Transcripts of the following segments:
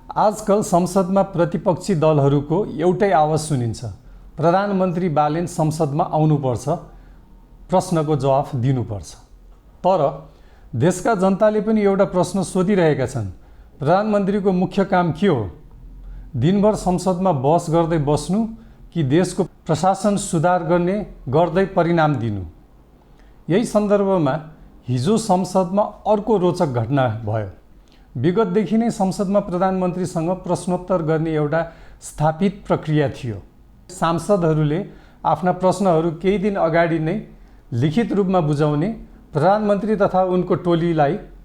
आजकल संसदमा प्रतिपक्षी दलहरूको एउटै आवाज सुनिन्छ, प्रधानमन्त्री बालेन संसदमा आउनुपर्छ, प्रश्नको जवाफ दिनुपर्छ। तर देशका जनताले पनि एउटा प्रश्न सोधिरहेका छन्, प्रधानमन्त्रीको मुख्य काम के हो? दिनभर संसदमा बहस गर्दै बस्नु कि देशको प्रशासन सुधार गर्दै परिणाम दिनु? यही सन्दर्भमा हिजो संसदमा अर्को रोचक घटना भयो। विगतदेखि नै संसदमा प्रधानमन्त्रीसँग प्रश्नोत्तर गर्ने एउटा स्थापित प्रक्रिया थियो। सांसदहरूले आफ्ना प्रश्नहरू केही दिन अगाडि नै लिखित रूपमा बुझाउने, प्रधानमन्त्री तथा उनको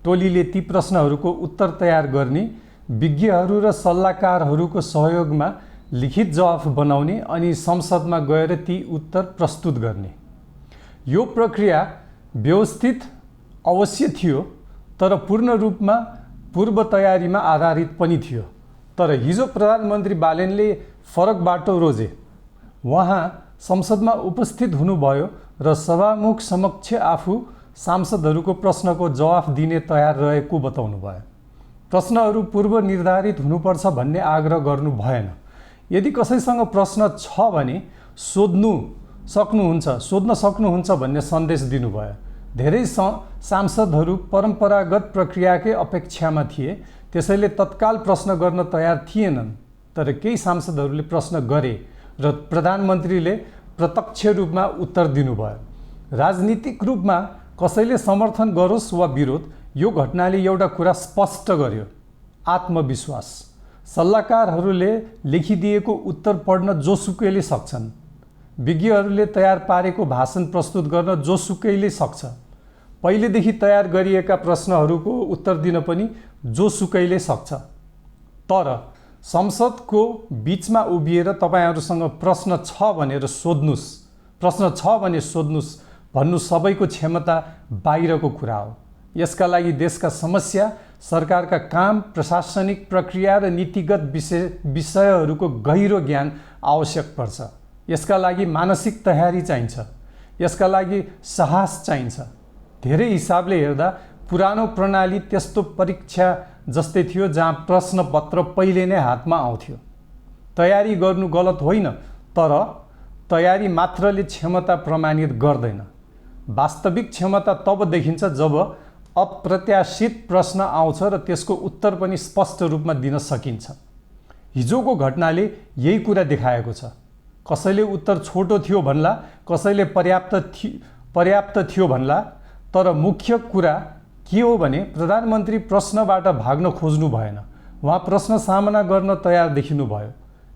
टोलीले ती प्रश्नहरूको उत्तर तयार गर्ने, विज्ञहरू र सल्लाहकारहरूको सहयोगमा लिखित जवाफ बनाउने अनि संसदमा गएर ती उत्तर प्रस्तुत गर्ने। यो प्रक्रिया व्यवस्थित अवश्य थियो, तर पूर्ण रूपमा पूर्व तयारीमा आधारित पनि थियो। तर हिजो प्रधानमन्त्री बालेनले फरक बाटो रोजे। उहाँ संसदमा उपस्थित हुनुभयो र सभामुख समक्ष आफू सांसदहरूको प्रश्नको जवाफ दिने तयार रहेको बताउनुभयो। प्रश्नहरू पूर्व निर्धारित हुनुपर्छ भन्ने आग्रह गर्नु भएन। यदि कसैसँग प्रश्न छ भने सोध्न सक्नुहुन्छ भन्ने सन्देश दिनुभयो। धेरै सांसदहरू परम्परागत प्रक्रियाकै अपेक्षामा थिए, त्यसैले तत्काल प्रश्न गर्न तयार थिएनन्। तर केही सांसदहरूले प्रश्न गरे र प्रधानमन्त्रीले प्रत्यक्ष रूपमा उत्तर दिनुभयो। राजनीतिक रूपमा कसैले समर्थन गरोस् वा विरोध, यो घटनाले एउटा कुरा स्पष्ट गर्यो, आत्मविश्वास। सल्लाहकारहरूले लेखिदिएको उत्तर पढ्न जोसुकैले सक्छन्। विज्ञहरूले तयार पारेको भाषण प्रस्तुत गर्न जोसुकैले सक्छ। पहिलेदेखि तयार गरिएका प्रश्नहरूको उत्तर दिन पनि जोसुकैले सक्छ। तर संसदको बीचमा उभिएर तपाईहरूसँग प्रश्न छ भने सोध्नुस् भन्नु सबैको क्षमता बाहिरको कुरा हो। यसका लागि देशका समस्या, सरकारका काम, प्रशासनिक प्रक्रिया र नीतिगत विषयहरूको गहिरो ज्ञान आवश्यक पर्छ। यसका लागि मानसिक तयारी चाहिन्छ। यसका लागि साहस चाहिन्छ। धेरै हिसाबले हेर्दा पुरानो प्रणाली त्यस्तो परीक्षा जस्तै थियो जहाँ प्रश्नपत्र पहिले नै हातमा आउँथ्यो। तयारी गर्नु गलत होइन, तर तयारी मात्रले क्षमता प्रमाणित गर्दैन। वास्तविक क्षमता तब देखिन्छ जब अप्रत्याशित प्रश्न आउँछ र त्यसको उत्तर पनि स्पष्ट रूपमा दिन सकिन्छ। हिजोको घटनाले यही कुरा देखाएको छ। कसैले उत्तर छोटो थियो भन्ला, कसैले पर्याप्त थियो भन्ला, तर मुख्य कुरा के हो भने प्रधानमन्त्री प्रश्नबाट भाग्न खोज्नु भएन। उहाँ प्रश्न सामना गर्न तयार देखिनुभयो।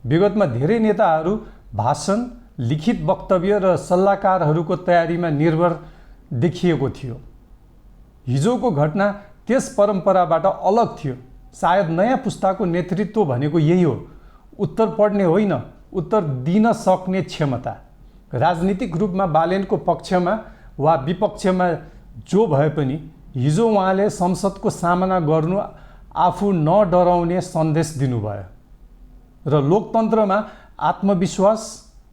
विगतमा धेरै नेताहरू भाषण, लिखित वक्तव्य र सल्लाहकारहरूको तयारीमा निर्भर देखिएको थियो। हिजोको घटना त्यस परम्पराबाट अलग थियो। सायद नयाँ पुस्ताको नेतृत्व भनेको यही हो, उत्तर पढ्ने होइन, उत्तर दिन सक्ने क्षमता। राजनीतिक रूपमा बालेनको पक्षमा वा विपक्षमा जो भए पनि हिजो उहाँले संसदको सामना गर्नु आफू नडराउने सन्देश दिनुभयो। र लोकतन्त्रमा आत्मविश्वास,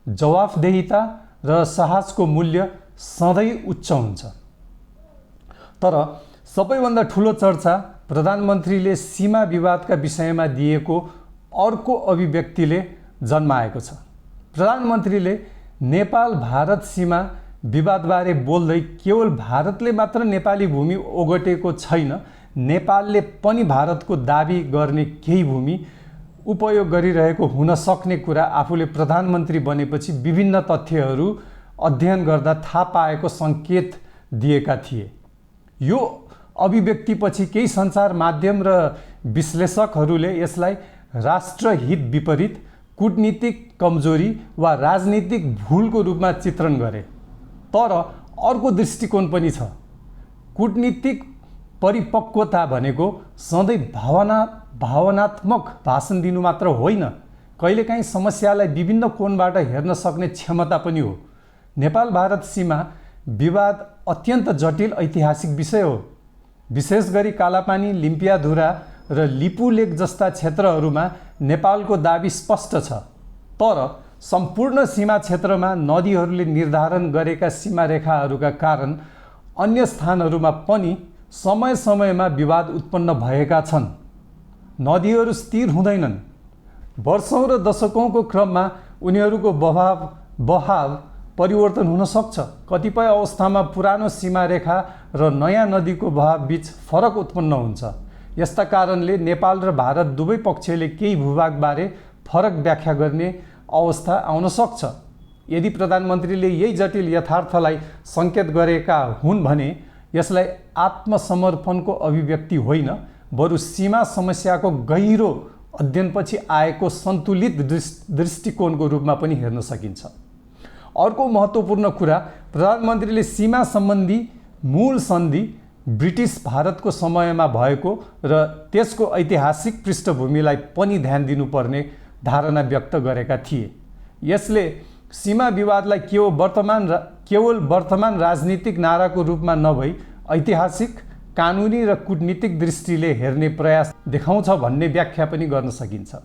जवाफदेहिता र साहसको मूल्य सधैँ उच्च हुन्छ। तर सबैभन्दा ठुलो चर्चा प्रधानमन्त्रीले सीमा विवादका विषयमा दिएको अर्को अभिव्यक्तिले जन्माएको छ। प्रधानमन्त्रीले नेपाल भारत सीमा विवादबारे बोल्दै केवल भारतले मात्र नेपाली भूमि ओगटेको छैन, नेपालले पनि भारतको दाबी गर्ने केही भूमि उपयोग गरिरहेको हुन सक्ने कुरा आफूले प्रधानमन्त्री बनेपछि विभिन्न तथ्यहरू अध्ययन गर्दा थाहा पाएको सङ्केत दिएका थिए। यो अभिव्यक्तिपछि केही सञ्चार माध्यम र विश्लेषकहरूले यसलाई राष्ट्रहित विपरीत, कूटनीतिक कमजोरी वा राजनीतिक भूलको रूपमा चित्रण गरे। तर अर्को दृष्टिकोण पनि छ। कूटनीतिक परिपक्वता भनेको सधैँ भावनात्मक भाषण दिनु मात्र होइन, कहिलेकाहीँ समस्यालाई विभिन्न कोणबाट हेर्न सक्ने क्षमता पनि हो। नेपाल भारत सीमा विवाद अत्यन्त जटिल ऐतिहासिक विषय हो। विशेष गरी कालापानी, लिम्पियाधुरा र लिपुलेक जस्ता क्षेत्रहरूमा नेपालको दाबी स्पष्ट छ। तर सम्पूर्ण सीमा क्षेत्रमा नदीहरूले निर्धारण गरेका सीमारेखाहरूका कारण अन्य स्थानहरूमा पनि समय समयमा विवाद उत्पन्न भएका छन्। नदीहरू स्थिर हुँदैनन्। वर्षौँ र दशकौँको क्रममा उनीहरूको बहाव परिवर्तन हुन सक्छ। कतिपय अवस्थामा पुरानो सीमारेखा र नयाँ नदीको बहाव बीच फरक उत्पन्न हुन्छ। यस्ता कारणले नेपाल र भारत दुवै पक्षले केही भूभागबारे फरक व्याख्या गर्ने अवस्था आउन सक्छ। यदि प्रधानमन्त्रीले यही जटिल यथार्थलाई सङ्केत गरेका हुन् भने यसलाई आत्मसमर्पणको अभिव्यक्ति होइन, बरु सीमा समस्याको गहिरो अध्ययनपछि आएको सन्तुलित दृष्टिकोणको रूपमा पनि हेर्न सकिन्छ। अर्को महत्त्वपूर्ण कुरा, प्रधानमन्त्रीले सीमा सम्बन्धी मूल सन्धि ब्रिटिस भारतको समयमा भएको र त्यसको ऐतिहासिक पृष्ठभूमिलाई पनि ध्यान दिनुपर्ने धारणा व्यक्त गरेका थिए। यसले सीमा विवादलाई केवल वर्तमान राजनीतिक नाराको रूपमा नभई ऐतिहासिक, कानुनी र कूटनीतिक दृष्टिले हेर्ने प्रयास देखाउँछ भन्ने व्याख्या पनि गर्न सकिन्छ।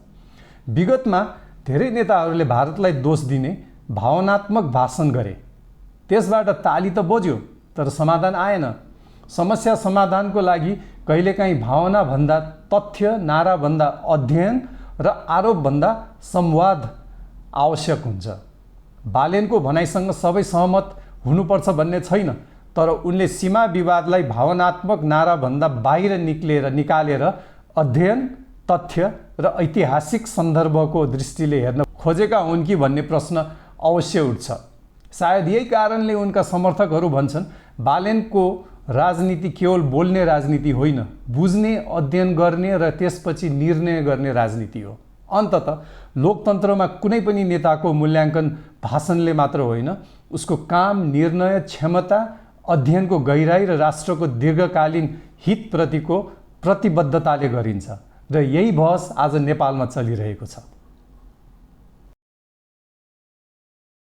विगतमा धेरै नेताहरूले भारतलाई दोष दिने भावनात्मक भाषण गरे। त्यसबाट ताली त बज्यो तर समाधान आएन। समस्या समाधानको लागि कहिलेकाहीँ भावनाभन्दा तथ्य, नाराभन्दा अध्ययन र आरोपभन्दा संवाद आवश्यक हुन्छ। बालेनको भनाइसँग सबै सहमत हुनुपर्छ भन्ने छैन, तर उनले सीमा विवादलाई भावनात्मक नाराभन्दा बाहिर निकालेर अध्ययन, तथ्य र ऐतिहासिक सन्दर्भको दृष्टिले हेर्न खोजेका हुन् कि भन्ने प्रश्न अवश्य उठ्छ। सायद यही कारणले उनका समर्थकहरू भन्छन् बालेनको राजनीति केवल बोल्ने राजनीति होइन, बुझ्ने, अध्ययन गर्ने र त्यसपछि निर्णय गर्ने राजनीति हो। अन्ततः लोकतन्त्रमा कुनै पनि नेताको मूल्याङ्कन भाषणले मात्र होइन, उसको काम, निर्णय क्षमता, अध्ययनको गहिराई र राष्ट्रको दीर्घकालीन हितप्रतिको प्रतिबद्धताले गरिन्छ। र यही बहस आज नेपालमा चलिरहेको छ।